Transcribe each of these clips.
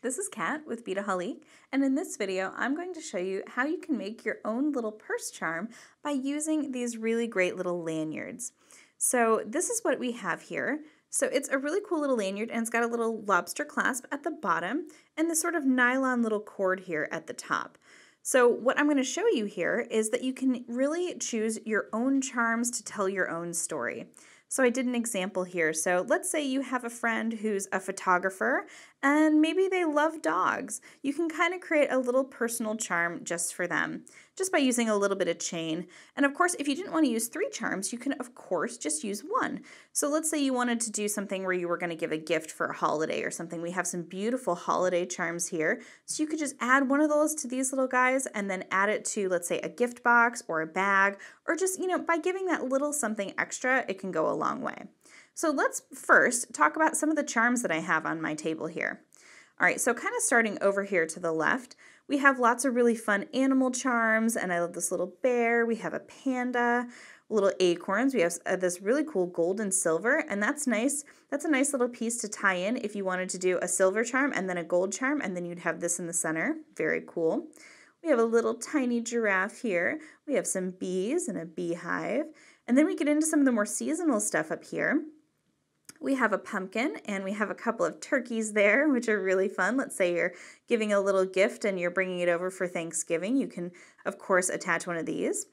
This is Kat with Beadaholique, and in this video I'm going to show you how you can make your own little purse charm by using these really great little lanyards. So this is what we have here. So it's a really cool little lanyard, and it's got a little lobster clasp at the bottom and this sort of nylon little cord here at the top. So what I'm going to show you here is that you can really choose your own charms to tell your own story. So I did an example here. So let's say you have a friend who's a photographer and maybe they love dogs. You can kind of create a little personal charm just for them, just by using a little bit of chain. And of course, if you didn't want to use 3 charms, you can of course just use 1. So let's say you wanted to do something where you were going to give a gift for a holiday or something. We have some beautiful holiday charms here. So you could just add one of those to these little guys and then add it to, let's say, a gift box or a bag, or just, by giving that little something extra, it can go a long way. So let's first talk about some of the charms that I have on my table here. All right, so kind of starting over here to the left, we have lots of really fun animal charms, and I love this little bear. We have a panda, little acorns. We have this really cool gold and silver, and that's nice. That's a nice little piece to tie in if you wanted to do a silver charm and then a gold charm, and then you'd have this in the center. Very cool. We have a little tiny giraffe here. We have some bees and a beehive, and then we get into some of the more seasonal stuff up here. We have a pumpkin, and we have a couple of turkeys there, which are really fun. Let's say you're giving a little gift and you're bringing it over for Thanksgiving. You can, of course, attach one of these.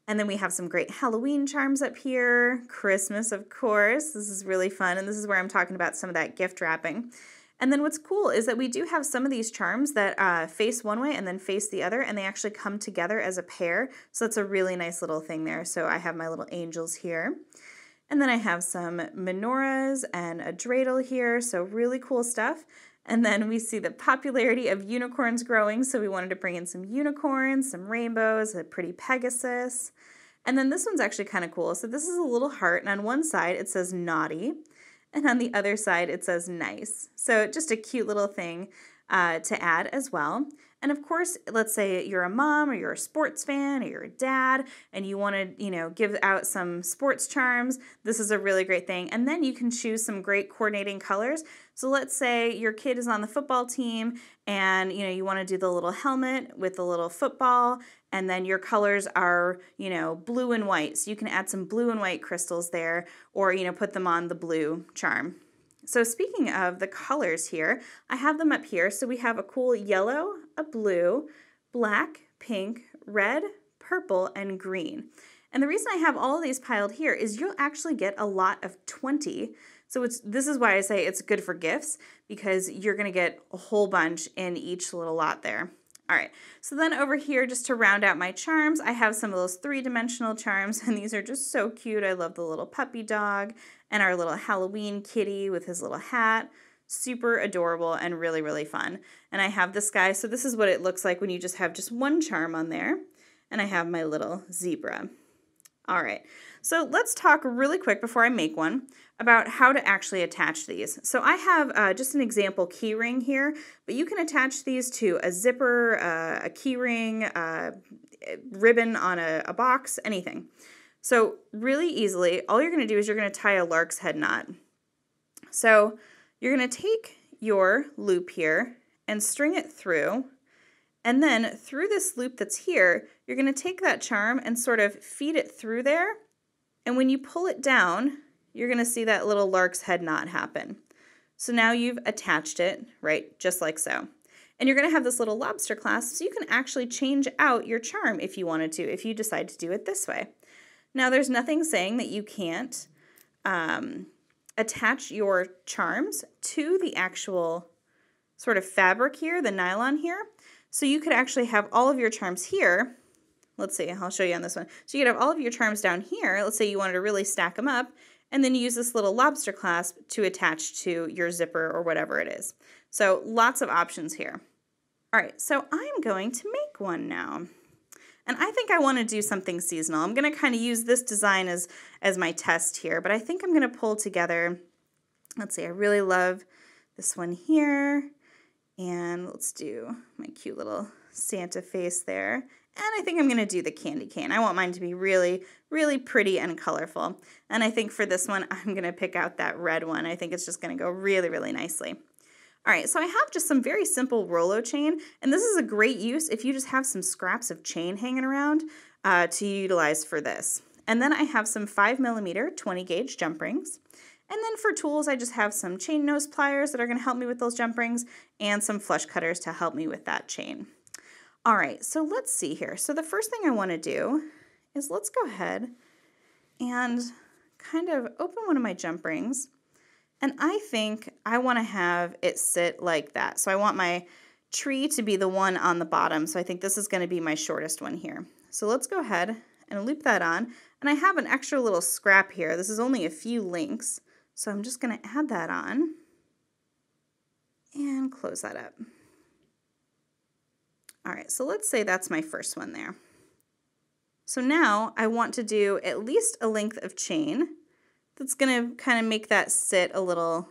And then we have some great Halloween charms up here. Christmas, of course. This is really fun, and this is where I'm talking about some of that gift wrapping. And then what's cool is that we do have some of these charms that face one way and then face the other, and they actually come together as a pair. So that's a really nice little thing there. So I have my little angels here. And then I have some menorahs and a dreidel here, so really cool stuff. And then we see the popularity of unicorns growing, so we wanted to bring in some unicorns, some rainbows, a pretty Pegasus. And then this one's actually kind of cool. So this is a little heart, and on one side it says naughty, and on the other side it says nice. So just a cute little thing to add as well. And of course, let's say you're a mom or you're a sports fan or you're a dad and you want to, give out some sports charms. This is a really great thing. And then you can choose some great coordinating colors. So let's say your kid is on the football team and, you want to do the little helmet with the little football, and then your colors are, blue and white. So you can add some blue and white crystals there, or, put them on the blue charm. So speaking of the colors here, I have them up here. So we have a cool yellow, a blue, black, pink, red, purple, and green. And the reason I have all of these piled here is you'll actually get a lot of 20. So this is why I say it's good for gifts, because you're going to get a whole bunch in each little lot there. All right, so then over here, just to round out my charms, I have some of those 3-dimensional charms, and these are just so cute. I love the little puppy dog and our little Halloween kitty with his little hat. Super adorable and really, really fun. And I have this guy, so this is what it looks like when you just have just one charm on there. And I have my little zebra. All right, so let's talk really quick before I make one about how to actually attach these. So I have just an example key ring here, but you can attach these to a zipper, a key ring, ribbon on a box, anything. So really easily, all you're going to do is you're going to tie a lark's head knot. So you're going to take your loop here and string it through, and then through this loop that's here, you're going to take that charm and sort of feed it through there, and when you pull it down, you're going to see that little lark's head knot happen. So now you've attached it, right, just like so. And you're going to have this little lobster clasp, so you can actually change out your charm if you wanted to, if you decide to do it this way. Now, there's nothing saying that you can't attach your charms to the actual sort of fabric here, the nylon here. So you could actually have all of your charms here. Let's see, I'll show you on this one. So you could have all of your charms down here. Let's say you wanted to really stack them up, and then use this little lobster clasp to attach to your zipper or whatever it is. So lots of options here. All right, so I'm going to make one now. And I think I want to do something seasonal. I'm going to kind of use this design as my test here, but I think I'm going to pull together, let's see, I really love this one here. And let's do my cute little Santa face there. And I think I'm going to do the candy cane. I want mine to be really, really pretty and colorful. And I think for this one, I'm going to pick out that red one. I think it's just going to go really, really nicely. All right, so I have just some very simple Rolo chain, and this is a great use if you just have some scraps of chain hanging around to utilize for this. And then I have some 5mm 20 gauge jump rings. And then for tools, I just have some chain nose pliers that are going to help me with those jump rings and some flush cutters to help me with that chain. All right, so let's see here. So the first thing I want to do is let's go ahead and kind of open one of my jump rings. And I think I want to have it sit like that. So I want my tree to be the one on the bottom. So I think this is going to be my shortest one here. So let's go ahead and loop that on. And I have an extra little scrap here. This is only a few links. So I'm just going to add that on and close that up. All right, so let's say that's my first one there. So now I want to do at least a length of chain that's going to kind of make that sit a little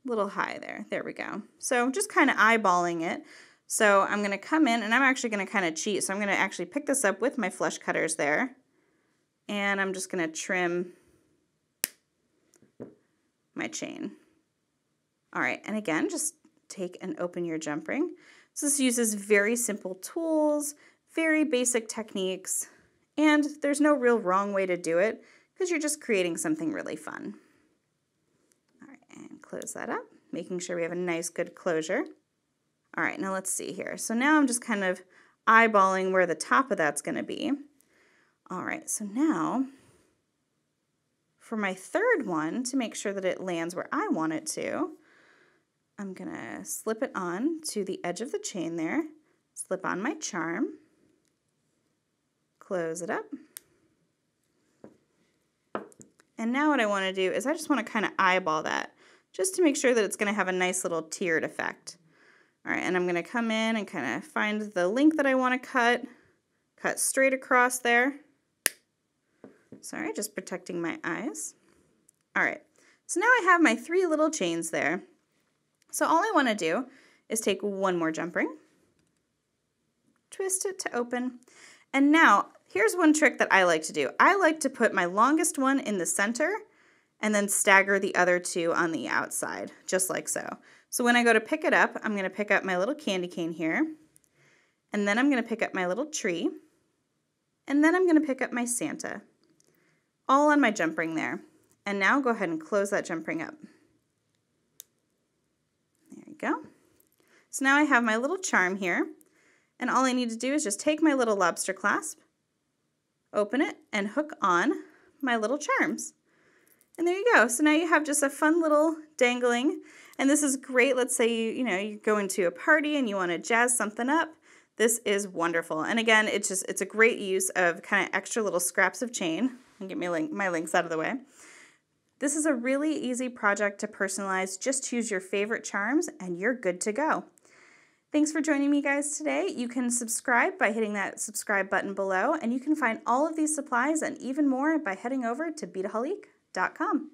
high there. There we go. So just kind of eyeballing it. So I'm going to come in and I'm actually going to kind of cheat. So I'm going to actually pick this up with my flush cutters there. And I'm just going to trim my chain. All right, and again, just take and open your jump ring. So this uses very simple tools, very basic techniques, and there's no real wrong way to do it because you're just creating something really fun. All right, and close that up, making sure we have a nice good closure. All right, now let's see here. So now I'm just kind of eyeballing where the top of that's going to be. All right, so now for my third one, to make sure that it lands where I want it to, I'm going to slip it on to the edge of the chain there, slip on my charm, close it up. And now what I want to do is I just want to kind of eyeball that just to make sure that it's going to have a nice little tiered effect. All right, and I'm going to come in and kind of find the length that I want to cut straight across there. Sorry, just protecting my eyes. All right, so now I have my 3 little chains there. So all I want to do is take one more jump ring, twist it to open, and now here's one trick that I like to do. I like to put my longest one in the center and then stagger the other 2 on the outside, just like so. So when I go to pick it up, I'm going to pick up my little candy cane here, and then I'm going to pick up my little tree, and then I'm going to pick up my Santa, all on my jump ring there. And now go ahead and close that jump ring up. There you go. So now I have my little charm here, and all I need to do is just take my little lobster clasp, open it, and hook on my little charms. And there you go. So now you have just a fun little dangling, and this is great. Let's say you go into a party and you want to jazz something up. This is wonderful. And again, it's a great use of kind of extra little scraps of chain. And get my links out of the way. This is a really easy project to personalize. Just choose your favorite charms and you're good to go. Thanks for joining me, guys, today. You can subscribe by hitting that subscribe button below, and you can find all of these supplies and even more by heading over to Beadaholique.com.